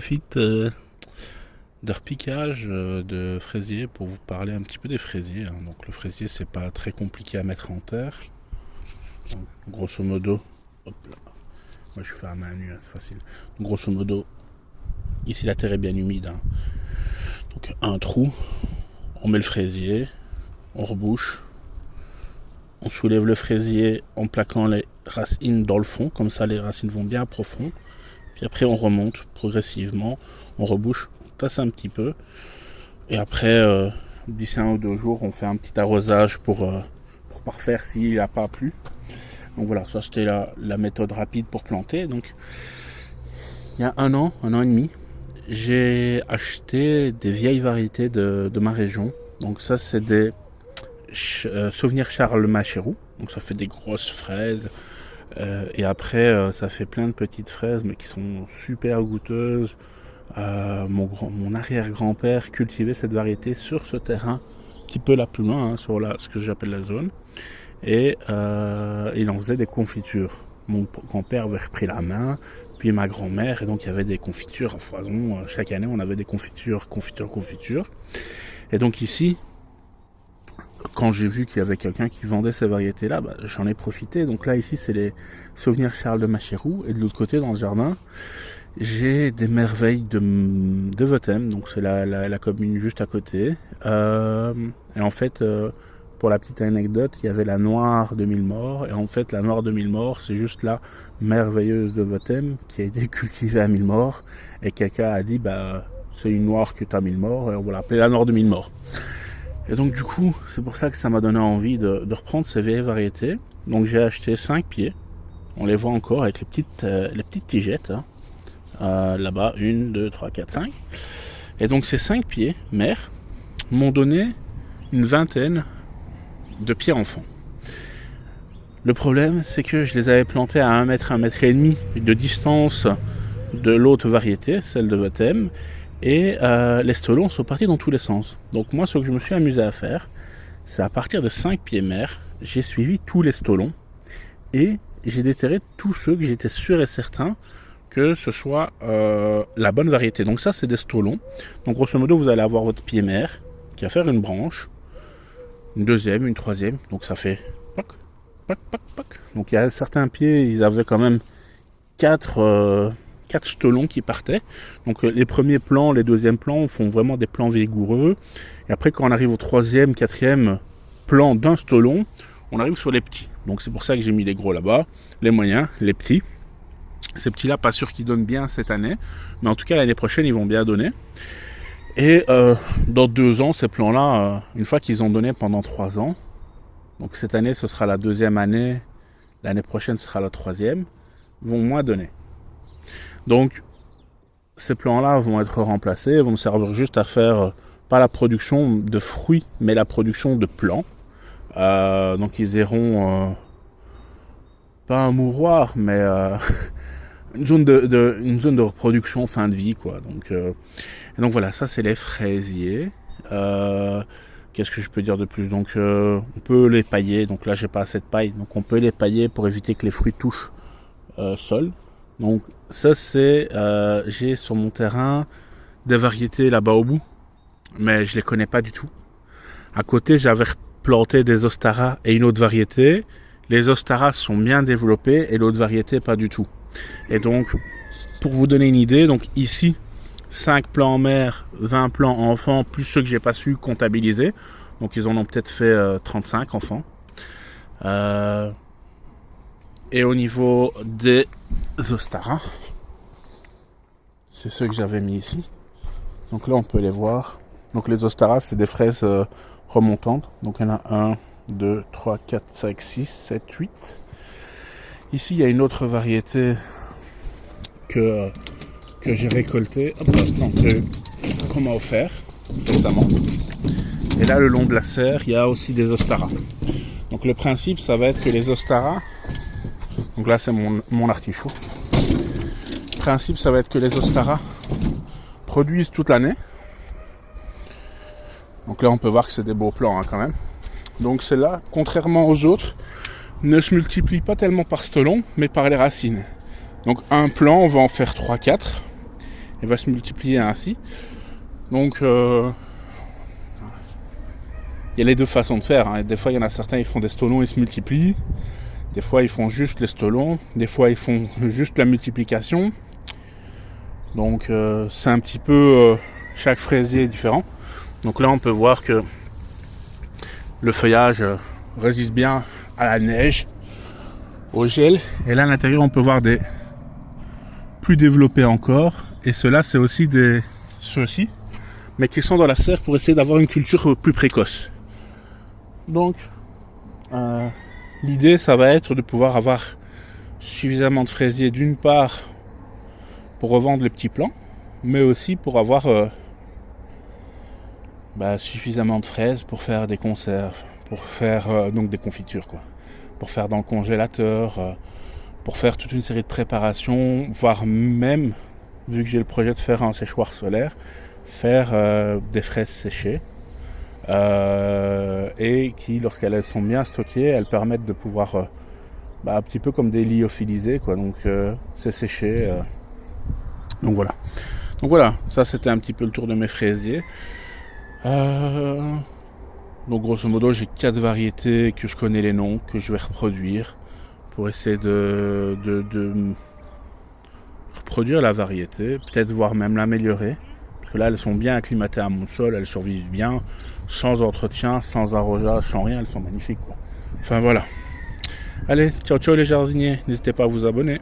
profite de repiquage de fraisier pour vous parler un petit peu des fraisiers. Donc le fraisier, c'est pas très compliqué à mettre en terre. Donc, grosso modo, hop là. Moi je fais à main nue, c'est facile. Donc, grosso modo, ici la terre est bien humide. Donc un trou, on met le fraisier, on rebouche, on soulève le fraisier en plaquant les racines dans le fond, comme ça les racines vont bien profond. Puis après on remonte progressivement, on rebouche, on tasse un petit peu. Et après, d'ici 1 ou 2 jours, on fait un petit arrosage pour parfaire s'il n'a pas plu. Donc voilà, ça c'était la méthode rapide pour planter. Donc il y a un an et demi, j'ai acheté des vieilles variétés de ma région. Donc ça c'est des Souvenir Charles Machéroux. Donc ça fait des grosses fraises. Et après, ça fait plein de petites fraises, mais qui sont super goûteuses. Mon arrière-grand-père cultivait cette variété sur ce terrain, un petit peu là plus loin, sur ce que j'appelle la zone. Et il en faisait des confitures. Mon grand-père avait repris la main, puis ma grand-mère, et donc il y avait des confitures à foison. Chaque année, on avait des confitures. Et donc ici, quand j'ai vu qu'il y avait quelqu'un qui vendait ces variétés-là, j'en ai profité. Donc là, ici, c'est les Souvenirs Charles de Machéroux. Et de l'autre côté, dans le jardin, j'ai des merveilles de Votem. Donc c'est la commune juste à côté. Et en fait, pour la petite anecdote, il y avait la Noire de Millemort. Et en fait, la Noire de Millemort, c'est juste la merveilleuse de Votem qui a été cultivée à Millemort. Et quelqu'un a dit, c'est une Noire qui est à Millemort. Et on va l'appeler la Noire de Millemort. Et donc du coup, c'est pour ça que ça m'a donné envie de reprendre ces vieilles variétés. Donc j'ai acheté 5 pieds. On les voit encore avec les petites tigettes. Là-bas, 1, 2, 3, 4, 5. Et donc ces 5 pieds mères m'ont donné une vingtaine de pieds enfants. Le problème, c'est que je les avais plantés à 1 mètre, 1 mètre et demi de distance de l'autre variété, celle de Votem. Et les stolons sont partis dans tous les sens. Donc moi, ce que je me suis amusé à faire, c'est à partir de 5 pieds mères, j'ai suivi tous les stolons et j'ai déterré tous ceux que j'étais sûr et certain que ce soit la bonne variété. Donc ça, c'est des stolons. Donc grosso modo, vous allez avoir votre pied mère qui va faire une branche, une deuxième, une troisième. Donc ça fait pac, pac, pac, pac. Donc il y a certains pieds, ils avaient quand même 4 stolons qui partaient. Donc les premiers plants, les deuxièmes plants font vraiment des plants vigoureux. Et après, quand on arrive au 3e, 4e plan d'un stolon, on arrive sur les petits. Donc c'est pour ça que j'ai mis les gros là-bas, les moyens, les petits. Ces petits-là, pas sûr qu'ils donnent bien cette année, mais en tout cas l'année prochaine, ils vont bien donner. Et dans 2 ans, ces plants-là, une fois qu'ils ont donné pendant 3 ans, donc cette année, ce sera la 2e année, l'année prochaine, ce sera la 3e, vont moins donner. Donc, ces plants-là vont être remplacés, vont me servir juste à faire, pas la production de fruits, mais la production de plants. Donc, ils iront, pas un mouroir, mais une zone de reproduction fin de vie, quoi. Donc voilà, ça c'est les fraisiers. Qu'est-ce que je peux dire de plus? Donc, on peut les pailler. Donc là, j'ai pas assez de paille, donc on peut les pailler pour éviter que les fruits touchent sol. Donc ça c'est, j'ai sur mon terrain des variétés là-bas au bout, mais je les connais pas du tout. À côté j'avais planté des Ostara et une autre variété. Les Ostara sont bien développés et l'autre variété pas du tout. Et donc pour vous donner une idée, donc ici 5 plants mères, 20 plants enfants, plus ceux que j'ai pas su comptabiliser. Donc ils en ont peut-être fait 35 enfants. Et au niveau des Ostara, c'est ceux que j'avais mis ici. Donc là, on peut les voir. Donc les Ostara, c'est des fraises remontantes. Donc il y en a 1, 2, 3, 4, 5, 6, 7, 8. Ici, il y a une autre variété que j'ai récoltée, qu'on m'a offert récemment. Et là, le long de la serre, il y a aussi des Ostara. Donc le principe, ça va être que les Ostara, donc là c'est mon artichaut. Le principe, ça va être que les Ostara produisent toute l'année. Donc là on peut voir que c'est des beaux plants quand même. Donc celle-là, contrairement aux autres, ne se multiplie pas tellement par stolon, mais par les racines. Donc un plant, on va en faire 3-4. et va se multiplier ainsi. Donc il y a les deux façons de faire, hein. Des fois il y en a certains, ils font des stolons, ils se multiplient. Des fois ils font juste les stolons. Des fois ils font juste la multiplication. Donc c'est un petit peu... chaque fraisier est différent. Donc là on peut voir que le feuillage résiste bien à la neige, au gel. Et là à l'intérieur on peut voir des plus développés encore. Et ceux-là c'est aussi ceux-ci, mais qui sont dans la serre pour essayer d'avoir une culture plus précoce. Donc l'idée ça va être de pouvoir avoir suffisamment de fraisiers, d'une part pour revendre les petits plants, mais aussi pour avoir suffisamment de fraises pour faire des conserves, pour faire donc des confitures, quoi, pour faire dans le congélateur, pour faire toute une série de préparations, voire même, vu que j'ai le projet de faire un séchoir solaire, faire des fraises séchées, et qui, lorsqu'elles sont bien stockées, elles permettent de pouvoir un petit peu comme des lyophilisés, quoi. Donc c'est séché. Donc voilà, ça c'était un petit peu le tour de mes fraisiers. Donc grosso modo j'ai 4 variétés que je connais les noms, que je vais reproduire pour essayer de reproduire la variété, peut-être voire même l'améliorer, parce que là elles sont bien acclimatées à mon sol, elles survivent bien, sans entretien, sans arrosage, sans rien, elles sont magnifiques, quoi. Enfin voilà. Allez, ciao ciao les jardiniers, n'hésitez pas à vous abonner.